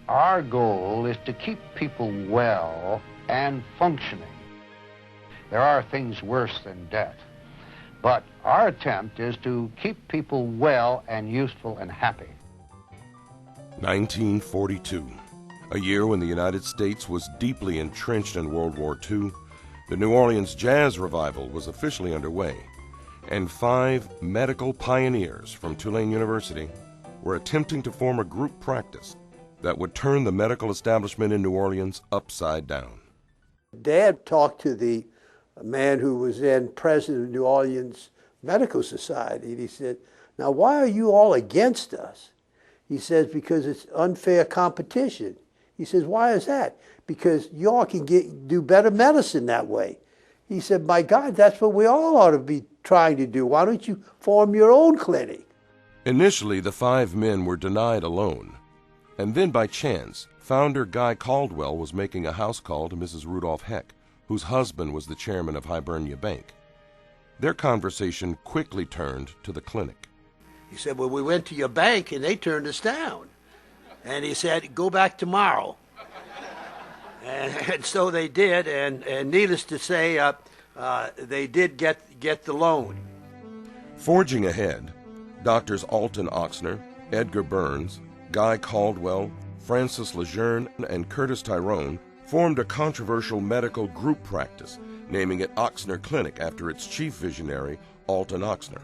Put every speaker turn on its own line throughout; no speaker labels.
Our goal is to keep people well and functioning. There are things worse than death, but our attempt is to keep people well and useful and happy.
1942, a year when the United States was deeply entrenched in World War II, the New Orleans Jazz Revival was officially underway, and 5 medical pioneers from Tulane University were attempting to form a group practice that would turn the medical establishment in New Orleans upside down.
Dad talked to the man who was then president of New Orleans Medical Society, and he said, "Now, why are you all against us?" He says, "Because it's unfair competition." He says, "Why is that?" "Because y'all can do better medicine that way." He said, "My God, that's what we all ought to be trying to do. Why don't you form your own clinic?"
Initially, the 5 men were denied a loan, and then by chance, founder Guy Caldwell was making a house call to Mrs. Rudolph Heck, whose husband was the chairman of Hibernia Bank. Their conversation quickly turned to the clinic.
He said, "Well, we went to your bank and they turned us down." And he said, "Go back tomorrow." And so they did, and needless to say, they did get the loan.
Forging ahead, Doctors Alton Ochsner, Edgar Burns, Guy Caldwell, Francis Lejeune, and Curtis Tyrone formed a controversial medical group practice, naming it Ochsner Clinic after its chief visionary, Alton Ochsner.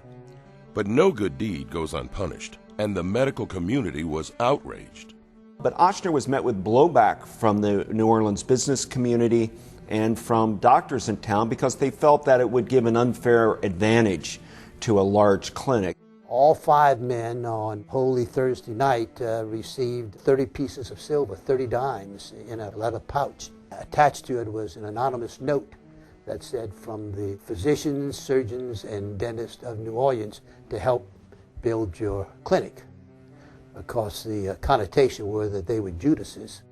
But no good deed goes unpunished, and the medical community was outraged.
But Ochsner was met with blowback from the New Orleans business community and from doctors in town because they felt that it would give an unfair advantage to a large clinic.
All 5 men on Holy Thursday night received 30 pieces of silver, 30 dimes, in a leather pouch. Attached to it was an anonymous note that said, "From the physicians, surgeons, and dentists of New Orleans to help build your clinic." Of course, the connotation were that they were Judases.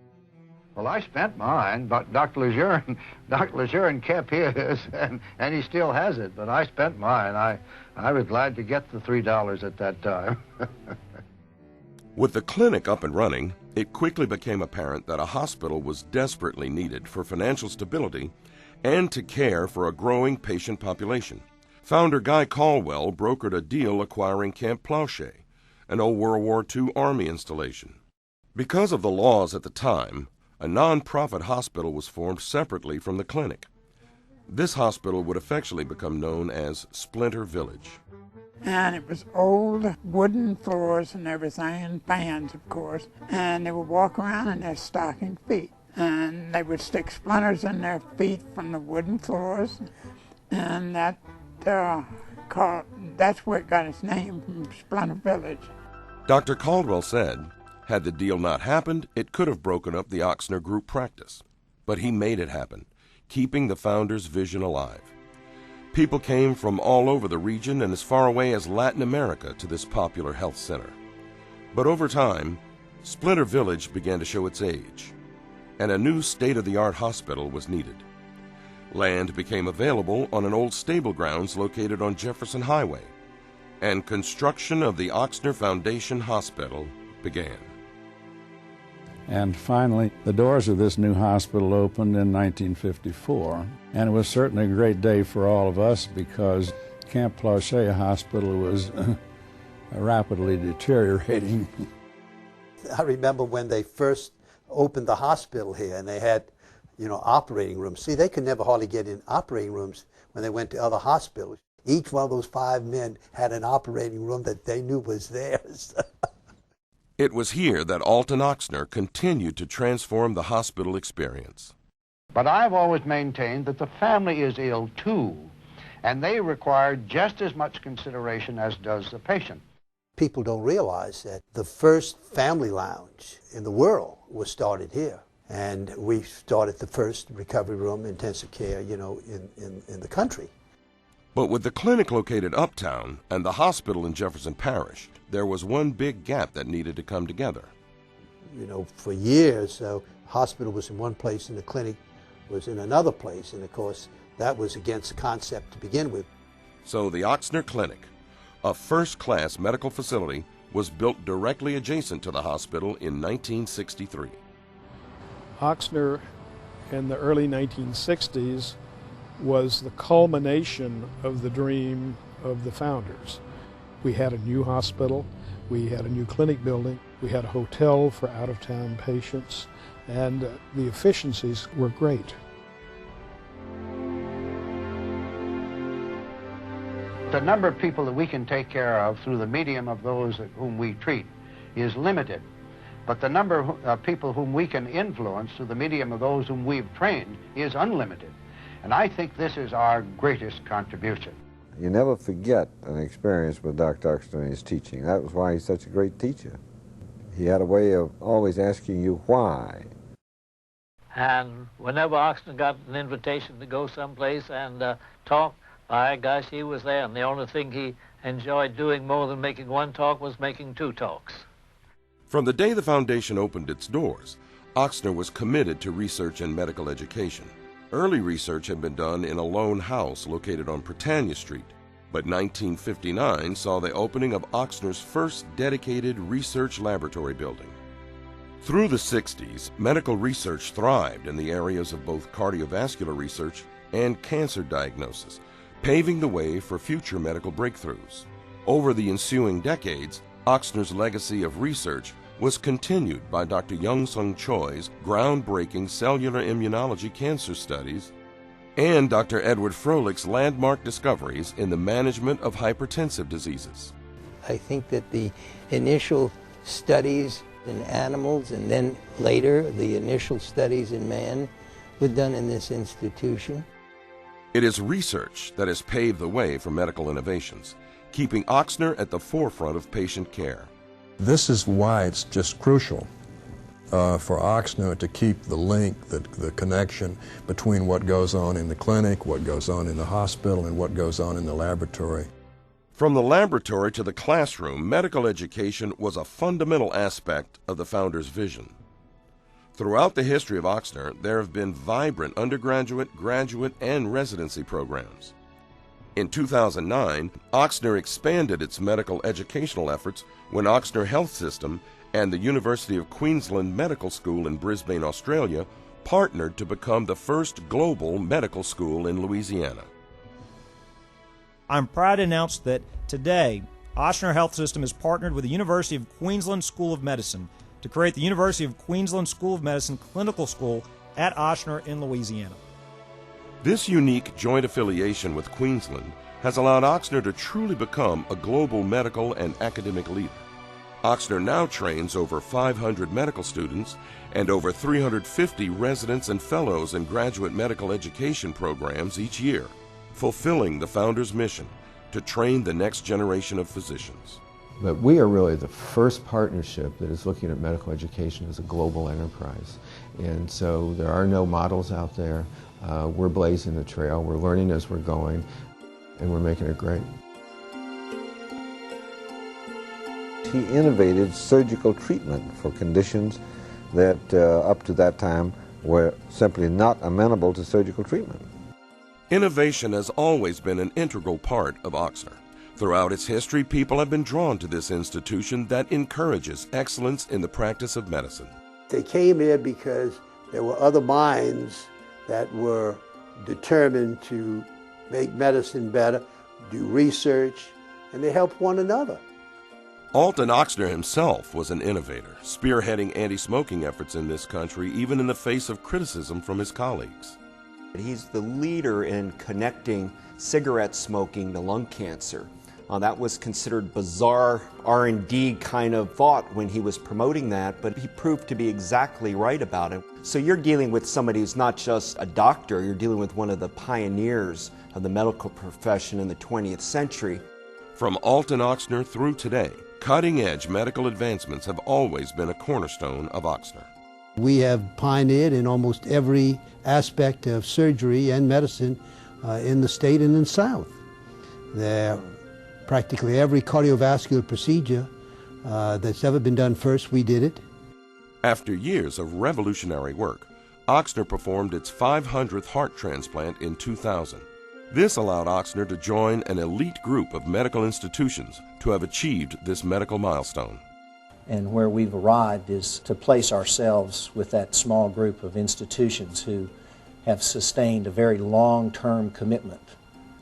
Well, I spent mine, but Dr. Lejeune kept his, and he still has it, but I spent mine. I was glad to get the $3 at that time.
With the clinic up and running, it quickly became apparent that a hospital was desperately needed for financial stability and to care for a growing patient population. Founder Guy Caldwell brokered a deal acquiring Camp Plauché, an old World War II Army installation. Because of the laws at the time, a non-profit hospital was formed separately from the clinic. This hospital would effectually become known as Splinter Village.
And it was old wooden floors and everything, and fans, of course. And they would walk around in their stocking feet. And they would stick splinters in their feet from the wooden floors. And that's where it got its name, from Splinter Village.
Dr. Caldwell said, had the deal not happened, it could have broken up the Ochsner group practice. But he made it happen, keeping the founder's vision alive. People came from all over the region and as far away as Latin America to this popular health center. But over time, Splinter Village began to show its age, and a new state-of-the-art hospital was needed. Land became available on an old stable grounds located on Jefferson Highway, and construction of the Ochsner Foundation Hospital began.
And finally, the doors of this new hospital opened in 1954, and it was certainly a great day for all of us because Camp Plauché Hospital was rapidly deteriorating.
I remember when they first opened the hospital here, and they had, operating rooms. See, they could never hardly get in operating rooms when they went to other hospitals. Each one of those 5 men had an operating room that they knew was theirs.
It was here that Alton Ochsner continued to transform the hospital experience.
But I've always maintained that the family is ill too, and they require just as much consideration as does the patient.
People don't realize that the first family lounge in the world was started here. And we started the first recovery room, intensive care, in the country.
But with the clinic located uptown and the hospital in Jefferson Parish, there was one big gap that needed to come together.
For years, the hospital was in one place and the clinic was in another place. And of course, that was against the concept to begin with.
So the Ochsner Clinic, a first-class medical facility was built directly adjacent to the hospital in 1963.
Ochsner in the early 1960s was the culmination of the dream of the founders. We had a new hospital, we had a new clinic building, we had a hotel for out-of-town patients, and the efficiencies were great.
The number of people that we can take care of through the medium of those whom we treat is limited. But the number of people whom we can influence through the medium of those whom we've trained is unlimited. And I think this is our greatest contribution.
You never forget an experience with Dr. Ochsner and his teaching. That was why he's such a great teacher. He had a way of always asking you why.
And whenever Ochsner got an invitation to go someplace and talk, by gosh, he was there. And the only thing he enjoyed doing more than making one talk was making two talks.
From the day the foundation opened its doors, Ochsner was committed to research and medical education. Early research had been done in a lone house located on Britannia Street, but 1959 saw the opening of Ochsner's first dedicated research laboratory building. Through the 60s, medical research thrived in the areas of both cardiovascular research and cancer diagnosis, paving the way for future medical breakthroughs. Over the ensuing decades, Ochsner's legacy of research was continued by Dr. Young-Sung Choi's groundbreaking cellular immunology cancer studies and Dr. Edward Froehlich's landmark discoveries in the management of hypertensive diseases.
I think that the initial studies in animals and then later the initial studies in man were done in this institution.
It is research that has paved the way for medical innovations, keeping Ochsner at the forefront of patient care.
This is why it's just crucial for Ochsner to keep the link, the connection between what goes on in the clinic, what goes on in the hospital, and what goes on in the laboratory.
From the laboratory to the classroom, medical education was a fundamental aspect of the founder's vision. Throughout the history of Ochsner, there have been vibrant undergraduate, graduate, and residency programs. In 2009, Ochsner expanded its medical educational efforts when Ochsner Health System and the University of Queensland Medical School in Brisbane, Australia, partnered to become the first global medical school in Louisiana.
I'm proud to announce that today, Ochsner Health System has partnered with the University of Queensland School of Medicine to create the University of Queensland School of Medicine Clinical School at Ochsner in Louisiana.
This unique joint affiliation with Queensland has allowed Ochsner to truly become a global medical and academic leader. Ochsner now trains over 500 medical students and over 350 residents and fellows in graduate medical education programs each year, fulfilling the founder's mission to train the next generation of physicians.
But we are really the first partnership that is looking at medical education as a global enterprise. And so there are no models out there. We're blazing the trail, we're learning as we're going, and we're making it great.
He innovated surgical treatment for conditions that up to that time were simply not amenable to surgical treatment.
Innovation has always been an integral part of Ochsner. Throughout its history, people have been drawn to this institution that encourages excellence in the practice of medicine.
They came here because there were other minds that were determined to make medicine better, do research, and they help one another.
Alton Ochsner himself was an innovator, spearheading anti-smoking efforts in this country, even in the face of criticism from his colleagues.
He's the leader in connecting cigarette smoking to lung cancer. That was considered bizarre R&D kind of thought when he was promoting that, but he proved to be exactly right about it. So you're dealing with somebody who's not just a doctor, you're dealing with one of the pioneers of the medical profession in the 20th century.
From Alton Ochsner through today, cutting-edge medical advancements have always been a cornerstone of Ochsner.
We have pioneered in almost every aspect of surgery and medicine in the state and in the South. Practically every cardiovascular procedure that's ever been done first, we did it.
After years of revolutionary work, Ochsner performed its 500th heart transplant in 2000. This allowed Ochsner to join an elite group of medical institutions to have achieved this medical milestone.
And where we've arrived is to place ourselves with that small group of institutions who have sustained a very long-term commitment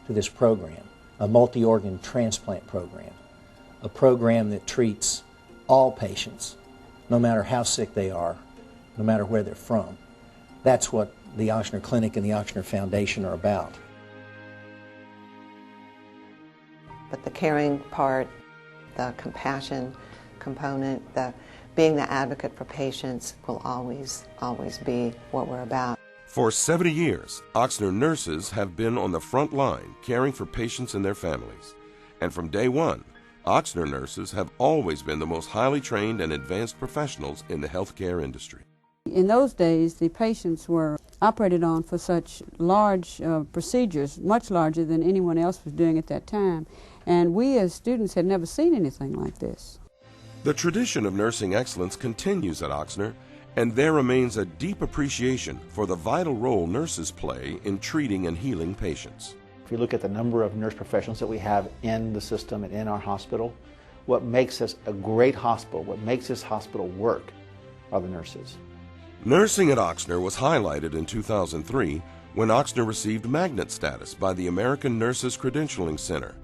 to this program, a multi-organ transplant program, a program that treats all patients, no matter how sick they are, no matter where they're from. That's what the Ochsner Clinic and the Ochsner Foundation are about.
But the caring part, the compassion component, being the advocate for patients will always be what we're about.
For 70 years, Ochsner nurses have been on the front line caring for patients and their families. And from day one, Ochsner nurses have always been the most highly trained and advanced professionals in the healthcare industry.
In those days, the patients were operated on for such large procedures, much larger than anyone else was doing at that time. And we as students had never seen anything like this.
The tradition of nursing excellence continues at Ochsner, and there remains a deep appreciation for the vital role nurses play in treating and healing patients.
If you look at the number of nurse professionals that we have in the system and in our hospital, what makes us a great hospital, what makes this hospital work, are the nurses.
Nursing at Ochsner was highlighted in 2003 when Ochsner received magnet status by the American Nurses Credentialing Center,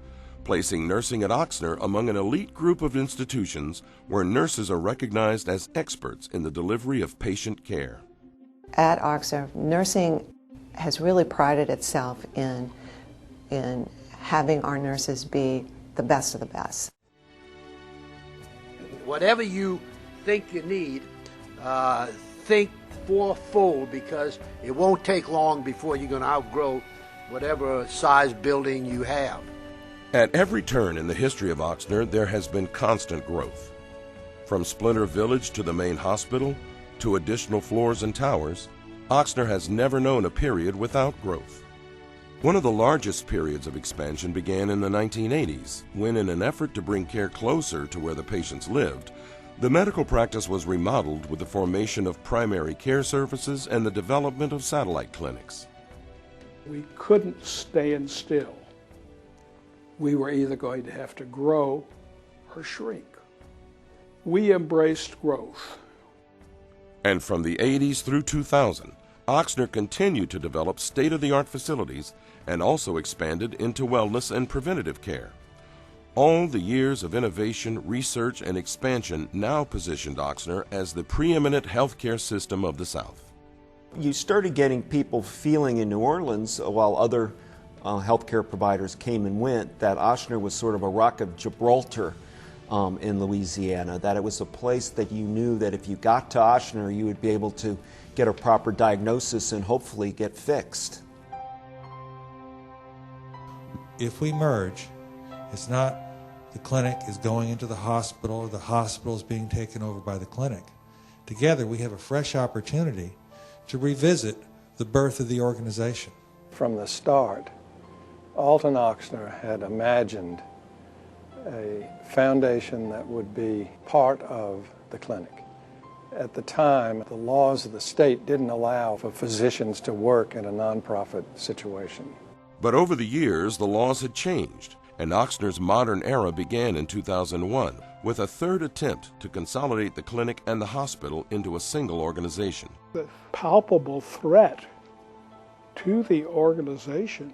placing nursing at Ochsner among an elite group of institutions where nurses are recognized as experts in the delivery of patient care.
At Ochsner, nursing has really prided itself in having our nurses be the best of the best.
Whatever you think you need, think fourfold, because it won't take long before you're going to outgrow whatever size building you have.
At every turn in the history of Ochsner, there has been constant growth. From Splinter Village to the main hospital, to additional floors and towers, Ochsner has never known a period without growth. One of the largest periods of expansion began in the 1980s, when in an effort to bring care closer to where the patients lived, the medical practice was remodeled with the formation of primary care services and the development of satellite clinics.
We couldn't stand still. We were either going to have to grow or shrink. We embraced growth.
And from the 80s through 2000, Ochsner continued to develop state-of-the-art facilities and also expanded into wellness and preventative care. All the years of innovation, research, and expansion now positioned Ochsner as the preeminent healthcare system of the South.
You started getting people feeling in New Orleans, while other healthcare providers came and went, that Ochsner was sort of a rock of Gibraltar in Louisiana, that it was a place that you knew that if you got to Ochsner, you would be able to get a proper diagnosis and hopefully get fixed.
If we merge, it's not the clinic is going into the hospital or the hospital is being taken over by the clinic. Together we have a fresh opportunity to revisit the birth of the organization.
From the start, Alton Ochsner had imagined a foundation that would be part of the clinic. At the time, the laws of the state didn't allow for physicians to work in a nonprofit situation.
But over the years, the laws had changed, and Ochsner's modern era began in 2001 with a third attempt to consolidate the clinic and the hospital into a single organization.
The palpable threat to the organization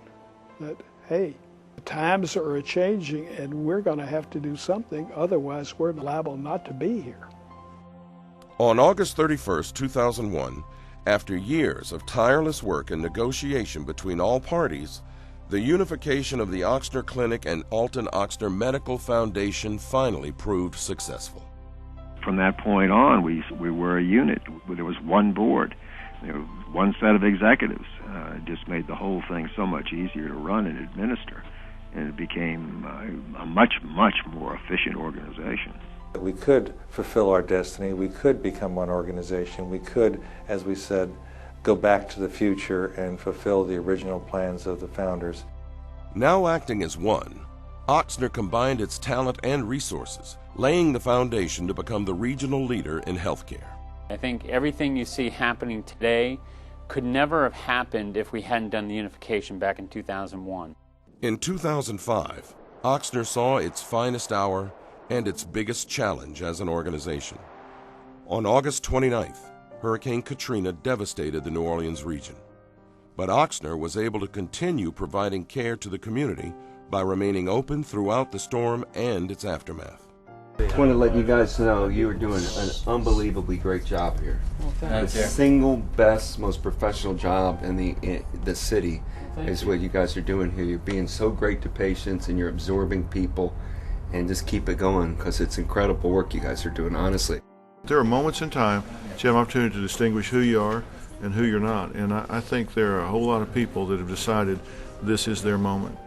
that, hey, the times are changing and we're going to have to do something, otherwise we're liable not to be here.
On August 31st, 2001, after years of tireless work and negotiation between all parties, the unification of the Ochsner Clinic and Alton Ochsner Medical Foundation finally proved successful.
From that point on, we were a unit. There was one board, one set of executives. It just made the whole thing so much easier to run and administer, and it became a much, much more efficient organization.
We could fulfill our destiny. We could become one organization. We could, as we said, go back to the future and fulfill the original plans of the founders.
Now acting as one, Ochsner combined its talent and resources, laying the foundation to become the regional leader in healthcare.
I think everything you see happening today could never have happened if we hadn't done the unification back in 2001.
In 2005, Ochsner saw its finest hour and its biggest challenge as an organization. On August 29th, Hurricane Katrina devastated the New Orleans region. But Ochsner was able to continue providing care to the community by remaining open throughout the storm and its aftermath.
I just want to let you guys know you are doing an unbelievably great job here. The single best, most professional job in the city is what you guys are doing here. You're being so great to patients and you're absorbing people, and just keep it going because it's incredible work you guys are doing, honestly.
There are moments in time that you have an opportunity to distinguish who you are and who you're not, and I think there are a whole lot of people that have decided this is their moment.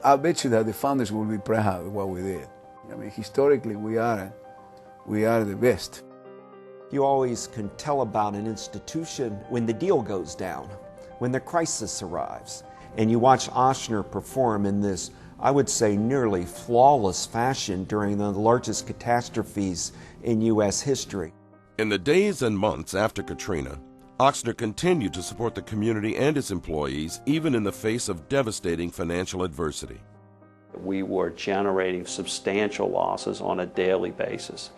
I bet you that the founders will be proud of what we did. I mean, historically, we are the best.
You always can tell about an institution when the deal goes down, when the crisis arrives. And you watch Ochsner perform in this, I would say, nearly flawless fashion during the largest catastrophes in U.S. history.
In the days and months after Katrina, Ochsner continued to support the community and its employees even in the face of devastating financial adversity.
We were generating substantial losses on a daily basis.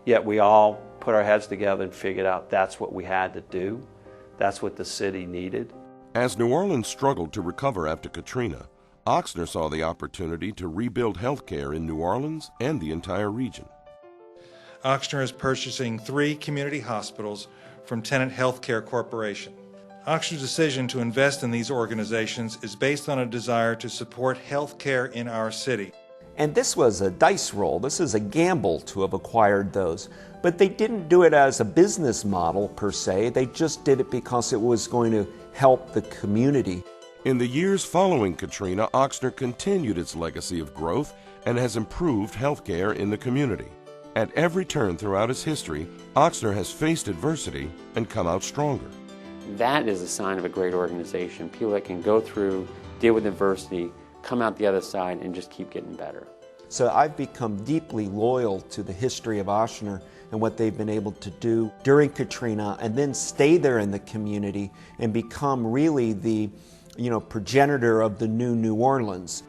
Yet we all put our heads together and figured out that's what we had to do. That's what the city needed.
As New Orleans struggled to recover after Katrina, Ochsner saw the opportunity to rebuild health care in New Orleans and the entire region.
Ochsner is purchasing 3 community hospitals from Tenet Healthcare Corporation. Ochsner's decision to invest in these organizations is based on a desire to support health care in our city.
And this was a dice roll. This is a gamble to have acquired those. But they didn't do it as a business model per se. They just did it because it was going to help the community.
In the years following Katrina, Ochsner continued its legacy of growth and has improved health care in the community. At every turn throughout its history, Ochsner has faced adversity and come out stronger.
That is a sign of a great organization. People that can go through, deal with adversity, come out the other side, and just keep getting better.
So I've become deeply loyal to the history of Ochsner and what they've been able to do during Katrina, and then stay there in the community and become really the progenitor of the New Orleans.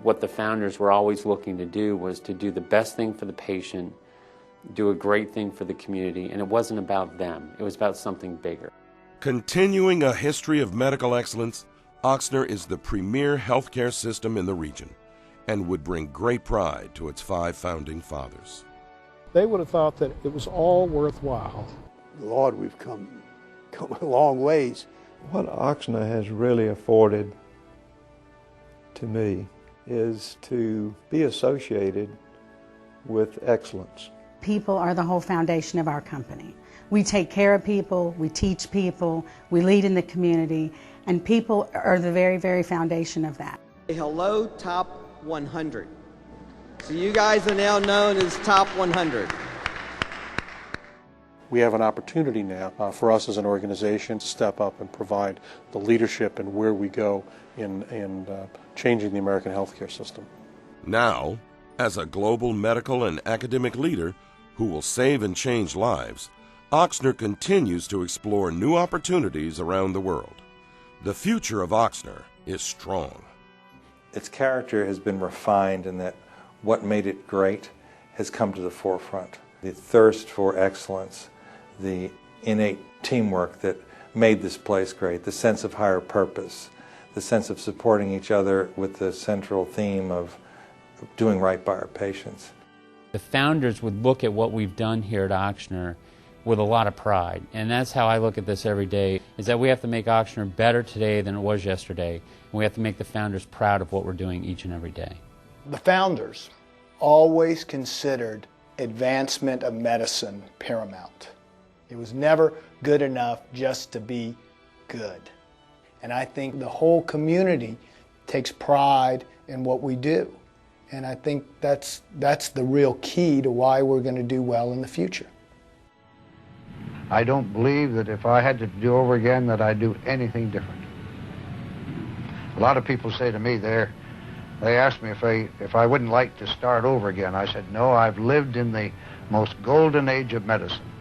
What the founders were always looking to do was to do the best thing for the patient, do a great thing for the community, and it wasn't about them. It was about something bigger.
Continuing a history of medical excellence, Ochsner is the premier healthcare system in the region and would bring great pride to its 5 founding fathers.
They would have thought that it was all worthwhile.
Lord, we've come a long ways.
What Ochsner has really afforded to me is to be associated with excellence.
People are the whole foundation of our company. We take care of people, we teach people, we lead in the community, and people are the very, very foundation of that.
Hello, Top 100. So you guys are now known as Top 100.
We have an opportunity now for us as an organization to step up and provide the leadership and where we go in changing the American healthcare system.
Now, as a global medical and academic leader who will save and change lives, Ochsner continues to explore new opportunities around the world. The future of Ochsner is strong.
Its character has been refined in that what made it great has come to the forefront. The thirst for excellence, the innate teamwork that made this place great, the sense of higher purpose, the sense of supporting each other with the central theme of doing right by our patients.
The founders would look at what we've done here at Ochsner with a lot of pride, and that's how I look at this every day, is that we have to make Ochsner better today than it was yesterday, and we have to make the founders proud of what we're doing each and every day.
The founders always considered advancement of medicine paramount. It was never good enough just to be good. And I think the whole community takes pride in what we do. And I think that's the real key to why we're going to do well in the future.
I don't believe that if I had to do over again that I'd do anything different. A lot of people say to me, they ask me if I wouldn't like to start over again. I said, no, I've lived in the most golden age of medicine.